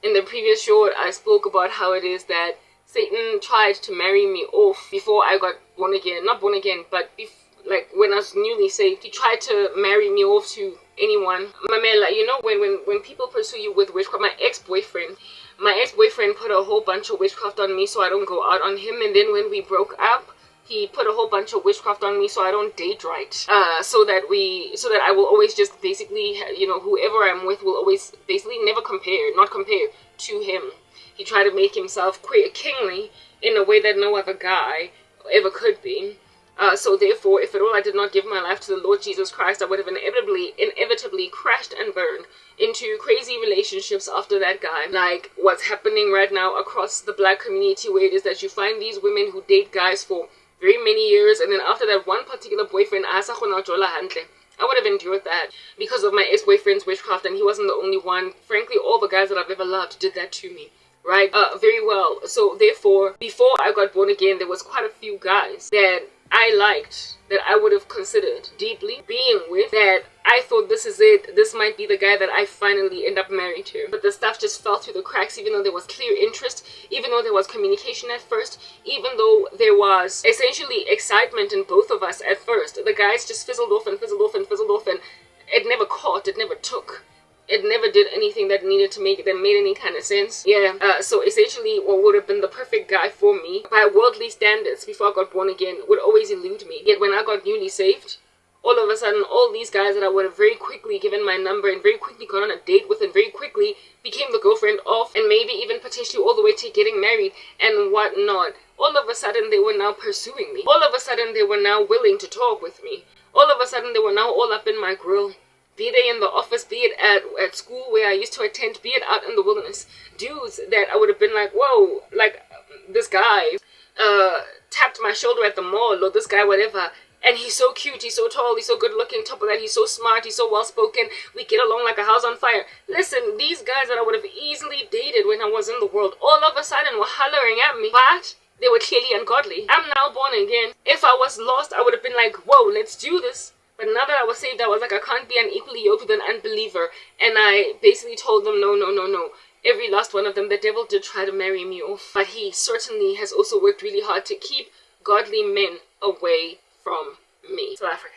In the previous show, I spoke about how it is that Satan tried to marry me off before I got born again. Not born again, but like when I was newly saved, he tried to marry me off to anyone. Mamela, you know, when people pursue you with witchcraft, my ex-boyfriend put a whole bunch of witchcraft on me so I don't go out on him. And then when we broke up, he put a whole bunch of witchcraft on me so I don't date right. So that I will always just basically, you know, whoever I'm with will always basically not compare to him. He tried to make himself kingly in a way that no other guy ever could be. So therefore, if at all I did not give my life to the Lord Jesus Christ, I would have inevitably crashed and burned into crazy relationships after that guy. Like what's happening right now across the black community, where it is that you find these women who date guys for very many years, and then after that one particular boyfriend, I would have endured that because of my ex-boyfriend's witchcraft, and he wasn't the only one. Frankly, all the guys that I've ever loved did that to me. Right? Very well. So therefore, before I got born again, there was quite a few guys that I liked, that I would have considered deeply being with, that I thought this is it, this might be the guy that I finally end up married to. But the stuff just fell through the cracks, even though there was clear interest, even though there was communication at first, even though there was essentially excitement in both of us at first. The guys just fizzled off and fizzled off and fizzled off, and it never caught, it never took. It never did anything that made any kind of sense. Yeah, so essentially what would have been the perfect guy for me by worldly standards before I got born again would always elude me. Yet when I got newly saved, all of a sudden all these guys that I would have very quickly given my number and very quickly gone on a date with and very quickly became the girlfriend of, and maybe even potentially all the way to getting married and whatnot, all of a sudden they were now pursuing me. All of a sudden they were now willing to talk with me. All of a sudden they were now all up in my grill. Be they in the office, be it at school where I used to attend, be it out in the wilderness. Dudes that I would have been like, whoa, like this guy tapped my shoulder at the mall, or this guy, whatever. And he's so cute, he's so tall, he's so good looking, top of that, he's so smart, he's so well spoken, we get along like a house on fire. Listen, these guys that I would have easily dated when I was in the world, all of a sudden were hollering at me. But they were clearly ungodly. I'm now born again. If I was lost, I would have been like, whoa, let's do this. But now that I was saved, I was like, I can't be unequally yoked with an unbeliever. And I basically told them, no. Every last one of them, the devil did try to marry me off. But he certainly has also worked really hard to keep godly men away from me. South Africa.